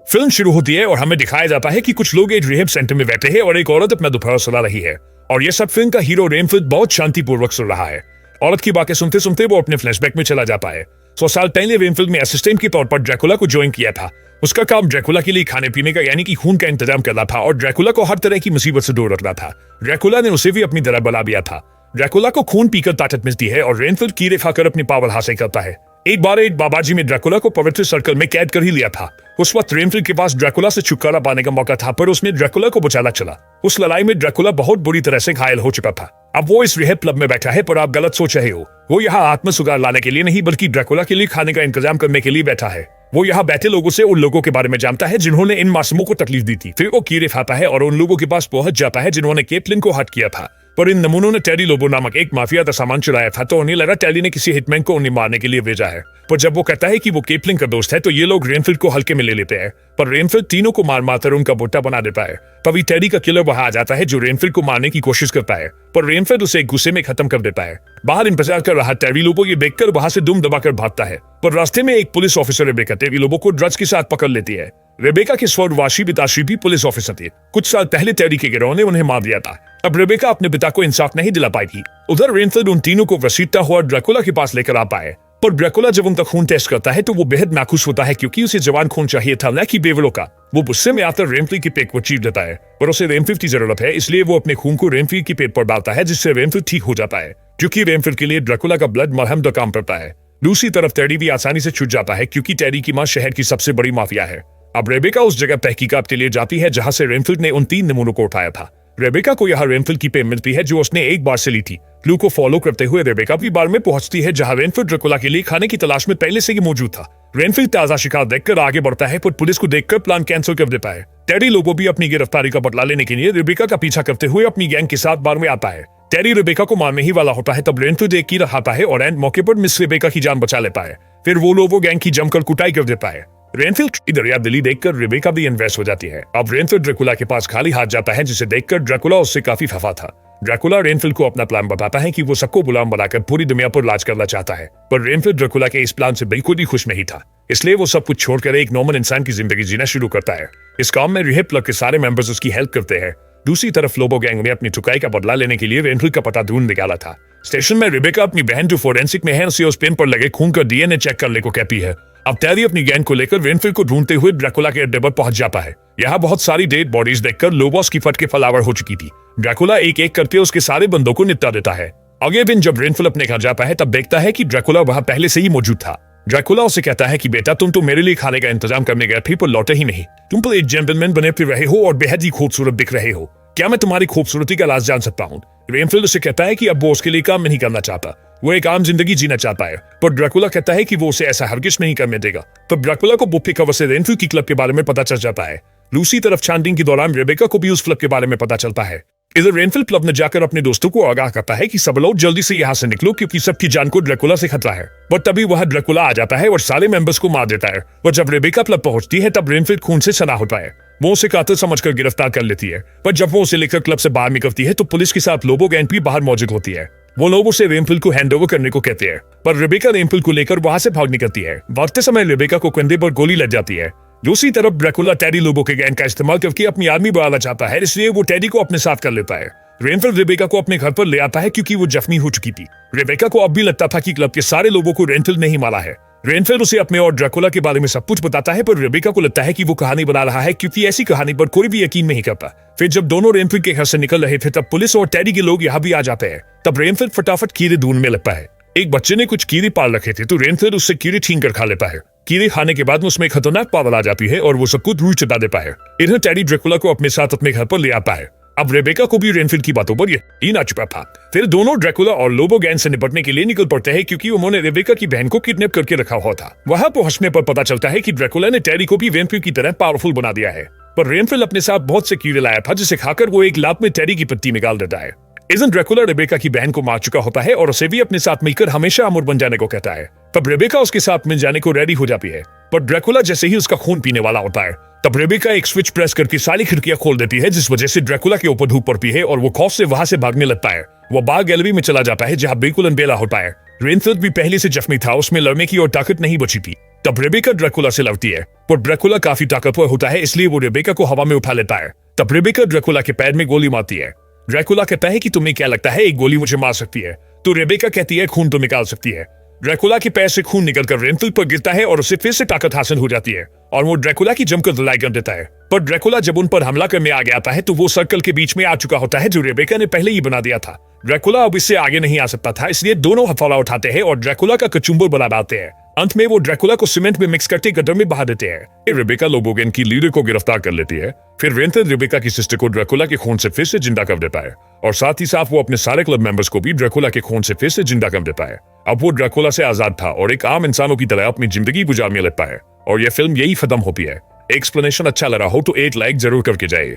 Film शुरू होती है और हमें दिखाया जाता है कि कुछ लोग एक रिहेब सेंटर में बैठे हैं और एक औरत अपना दोपहर सुला रही है। और ये सब फिल्म का हीरो रेनफील्ड बहुत शांतिपूर्वक सुन रहा है। औरत की बातें सुनते सुनते वो अपने फ्लैशबैक में चला जाता है। 100 साल पहले रेनफील्ड में असिस्टेंट के तौर पर ड्रैकुला को ज्वाइन किया था। उसका काम ड्रैकुला के लिए खाने पीने का यानी कि खून का इंतजाम करना था और ड्रैकुला को हर तरह की मुसीबत से दूर रखना था। ड्रैकुला ने उसे भी अपनी तरह बना दिया था। ड्रैकुला को खून पीकर ताकत मिलती है और रेनफील्ड कीड़े खाकर अपनी पावर हासिल करता है। एक बार एक बाबाजी में ड्रैकुला को पवित्र सर्कल में कैद कर ही लिया था। उस वक्त रेनफील्ड के पास ड्रैकुला से छुटकारा पाने का मौका था, पर उसने ड्रैकुला को बचाना चला। उस लड़ाई में ड्रैकुला बहुत बुरी तरह से घायल हो चुका था। अब वो इस रिहेब क्लब में बैठा है, पर आप गलत सोच रहे हो। वो यहाँ आत्म सुधार लाने के लिए नहीं बल्कि ड्रैकुला के लिए खाने का इंतजाम करने के लिए बैठा है। वो यहाँ बैठे लोगों से उन लोगों के बारे में जानता है जिन्होंने इन मासूमों को तकलीफ दी थी। फिर वो कीड़े खाता है और उन लोगों के पास पहुंच जाता है जिन्होंने केटलिन को हट किया था। पर इन नमूनों ने टेरी लोबो नामक एक माफिया का सामान चुराया था, तो उन्हें लगा टेरी ने किसी हिटमैन को उन्हें मारने के लिए भेजा है। पर जब वो कहता है कि वो केटलिन का दोस्त है, तो ये लोग रेनफील्ड को हल्के में ले लेते हैं। पर रेनफील्ड तीनों को मार मारकर उनका बोटा बना देता है। तभी टेरी का किलर वहां आ जाता है जो रेनफील्ड को मारने की कोशिश करता है, पर रेनफील्ड उसे गुस्से में खत्म कर देता है। बाहर इंतजार कर रहा टेरी लोबो ये देखकर वहां से दुम दबाकर भागता है, पर रास्ते में एक पुलिस ऑफिसर रेबेका टेरी लोबो को ड्रग्स के साथ पकड़ लेती है। रेबेका के स्वर्गवासी पिताश्री भी पुलिस ऑफिसर थे। कुछ साल पहले टेरी के गिरोह ने उन्हें मार दिया था। अब रेबेका अपने पिता को इंसाफ नहीं दिला पाई थी। उधर रेनफील्ड उन तीनों को घसीटता हुआ ड्रैकुला के पास लेकर आता है। पर ड्रैकुला जब उनका खून टेस्ट करता है तो वो बेहद नाखुश होता है, क्योंकि उसे जवान खून चाहिए था, न कि बेवड़ों का। वो गुस्से में आकर रेनफील्ड के पेट को चीर देता है, पर उसे रेनफील्ड की जरूरत है, इसलिए वो अपने खून को रेनफील्ड के पेट पर डालता है, जिससे रेनफील्ड ठीक हो जाता है। क्योंकि रेनफील्ड के लिए ड्रैकुला का ब्लड मलहम का काम करता है। दूसरी तरफ टेरी भी आसानी से छूट जाता है, क्योंकि टेरी की मां शहर की सबसे बड़ी माफिया है। अब रेबेका उस जगह तहकीकात के लिए जाती है जहां से रेनफील्ड ने उन 3 नमूनों को उठाया था। रेबेका को यहाँ रेनफील्ड की पेन मिलती है जो उसने एक बार से ली थी। क्लू को फॉलो करते हुए रेबेका भी बार में पहुंचती है जहां रेनफील्ड ड्रैकुला के लिए खाने की तलाश में पहले से ही मौजूद था। रेनफील्ड ताजा शिकार देखकर आगे बढ़ता है, पर पुलिस को देखकर प्लान कैंसिल कर देता है। टेरी लोबो भी अपनी गिरफ्तारी का बदला लेने के लिए रेबेका का पीछा करते हुए अपनी गैंग के साथ बार में आता है। टेरी रेबेका को मारने ही वाला होता है, तब रेनफील्ड एक कीड़ा खाता है और एंड मौके पर मिस रेबेका की जान बचा लेता है। फिर वो लोबो गैंग की जमकर कुटाई कर देता है। रेनफील्ड की दरियादिली देखकर रेबेका भी इन्वेस्ट हो जाती है। अब रेनफील्ड ड्रैकुला के पास खाली हाथ जाता है, जिसे देखकर ड्रैकुला उससे काफी खफा था। ड्रैकुला रेनफील्ड को अपना प्लान बताता है कि वो सबको गुलाम बनाकर पूरी दुनिया पर राज करना चाहता है, पर रेनफील्ड ड्रैकुला के इस प्लान से बिल्कुल भी खुश नहीं था। इसलिए वो सब कुछ छोड़कर एक नॉर्मल इंसान की जिंदगी जीना शुरू करता है। इस काम में रिहेब क्लब के सारे मेंबर्स उसकी हेल्प करते हैं। दूसरी तरफ लोबो गैंग ने अपनी चुकाई का बदला लेने के लिए रेनफील्ड का पता ढूंढ निकाला था। स्टेशन में रेबेका अपनी बहन जो फोरेंसिक में है उसे उस पेन पर लगे खून का डीएनए चेक करने को कहती है। अब टेरी अपनी गैंग को लेकर रेनफील्ड को ढूंढते हुए ड्रैकुला के अड्डे पर पहुंच जाता है। यहाँ बहुत सारी डेड बॉडीज देखकर लोबोस की फट के फलावर हो चुकी थी। ड्रैकुला एक एक करके उसके सारे बंदों को निपटा देता है। अगले दिन जब रेनफील्ड अपने घर जाता है तब देखता है कि ड्रैकुला वहां पहले से ही मौजूद था। ड्रैकुला उसे कहता है कि बेटा, तुम तो मेरे लिए खाने का इंतजाम करने गए थे पर लौटे ही नहीं। तुम तो एक जेंटलमैन बने फिर रहे हो और बेहद ही खूबसूरत दिख रहे हो। क्या मैं तुम्हारी खूबसूरती का राज जान सकता हूँ? रेनफील्ड उसे कहता है कि अब वो उसके लिए काम नहीं करना चाहता, वो एक आम जिंदगी जीना चाहता है। पर ड्रैकुला कहता है कि वो उसे ऐसा हरगिज नहीं करने देगा। तब ड्रैकुला को बुफे खबर से रेनफील्ड की क्लब के बारे में पता चल जाता है। दूसरी तरफ छानबीन के दौरान रेबेका को भी उस क्लब के बारे में पता चलता है। इधर रेनफील्ड क्लब में जाकर अपने दोस्तों को आगाह करता है कि सब लोग जल्दी से यहाँ से निकलो, क्योंकि सबकी जान को ड्रैकुला से खतरा है। पर तभी वह ड्रैकुला आ जाता है और सारे मेंबर्स को मार देता है। और जब रेबेका क्लब पहुंचती है तब रेनफील्ड खून से सना होता है। वो उसे कातिल समझकर गिरफ्तार कर लेती है, पर जब वो उसे लेकर क्लब से बाहर निकलती है तो पुलिस के साथ लोबो गैंग भी बाहर मौजूद होती है। वो लोग उसे रेनफील्ड को हैंडओवर करने को कहते हैं, पर रेबेका रेनफील्ड को लेकर वहां से भाग निकलती है। भागते समय रेबेका को कंधे पर गोली लग जाती है। दूसरी तरफ ड्रैकुला टेरी लोबो के गैंग का इस्तेमाल करके अपनी आर्मी बढ़ाना चाहता है, इसलिए वो टेरी को अपने साथ कर लेता है। रेनफील्ड रेबेका को अपने घर पर ले आता है क्योंकि वो जख्मी हो चुकी थी। रेबेका को अब भी लगता था कि क्लब के सारे लोगों को रेनफील्ड ने ही मारा है। रेनफील्ड उसे अपने और ड्रैकुला के बारे में सब कुछ बताता है, पर रेबेका को लगता है कि वो कहानी बना रहा है, क्योंकि ऐसी कहानी पर कोई भी यकीन नहीं करता। फिर जब दोनों रेनफील्ड के घर से निकल रहे थे तब पुलिस और टेरी के लोग यहाँ भी आ जाते हैं। तब रेनफील्ड फटाफट कीड़े ढूंढने लगता है। एक बच्चे ने कुछ कीड़े पाल रखे थे, तो रेनफील्ड उससे कीड़े छीन कर खा लेता है। कीड़े खाने के बाद उसमें खतरनाक पावर आ जाती है और वो सब कुछ रूह चटा देता है। इधर टेरी ड्रैकुला को अपने साथ अपने घर पर ले आता है। अब रेबेका को भी रेनफील्ड की बातों पर यकीन आ चुका था। फिर दोनों ड्रैकुला और लोबो गैंग से निपटने के लिए निकल पड़ते हैं, क्योंकि उन्होंने रेबेका की बहन को किडनैप करके रखा हुआ था। वहां पहुंचने पर पता चलता है कि ड्रैकुला ने टेरी को भी रेनफील्ड की तरह पावरफुल बना दिया है। पर रेनफील्ड अपने साथ बहुत से कीड़े लाया था, जिसे खाकर वो एक लात में टेरी की पत्ती निकाल देता है। इज़न ड्रैकुला रेबेका की बहन को मार चुका होता है और उसे भी अपने साथ मिलकर हमेशा अमर बन जाने को कहता है। तब रेबेका उसके साथ मिल जाने को रेडी हो जाती है, पर ड्रैकुला जैसे ही उसका खून पीने वाला होता है तब रेबेका एक स्विच प्रेस करके सारी खिड़कियां खोल देती है, जिस वजह से ड्रैकुला के ऊपर धूप पड़ती है और वो खौफ से वहां से भागने लगता है। वो बार गैलरी में चला जाता है जहां बिल्कुल अंधेरा होता है। रेनफील्ड भी पहले से जख्मी था, उसमें लड़ने की और ताकत नहीं बची थी। तब रेबेका ड्रैकुला से लड़ती है, पर ड्रैकुला काफी ताकतवर होता है, इसलिए वो रेबेका को हवा में उठा लेता है। तब रेबेका ड्रैकुला के पैर में गोली मारती है। ड्रैकुला कहता है कि तुम्हें क्या लगता है एक गोली मुझे मार सकती है? तो रेबेका कहती है खून तो निकाल सकती है। ड्रैकुला के पैर से खून निकलकर रेंथल पर गिरता है और उसे फिर से ताकत हासिल हो जाती है और वो ड्रैकुला की जमकर धुलाई कर देता है। पर ड्रैकुला जब उन पर हमला करने आ गया है तो वो सर्कल के बीच में आ चुका होता है जो रेबेका ने पहले ही बना दिया था। ड्रैकुला अब इससे आगे नहीं आ सकता था, इसलिए दोनों हथौड़ा उठाते हैं और ड्रैकुला का कचुम्बर बना डालते हैं। अंत में वो ड्रैकुला को सीमेंट में मिक्स करके गटर में बहा देते हैं। रेबेका लोबोगेन की लीडर को गिरफ्तार कर लेती है। फिर रेंथल रेबेका की सिस्टर को ड्रैकुला के खून से फिर से जिंदा कर देता है और साथ ही साथ वो अपने सारे क्लब मेंबर्स को भी ड्रैकुला के खून से फिर से जिंदा कर देता है। अब वो ड्रैकुला से आजाद था और एक आम इंसानों की तरह अपनी जिंदगी गुजारने लगता है और यह फिल्म यही खत्म होती है। एक्सप्लेनेशन अच्छा लगा हो तो 8 लाइक जरूर करके जाए।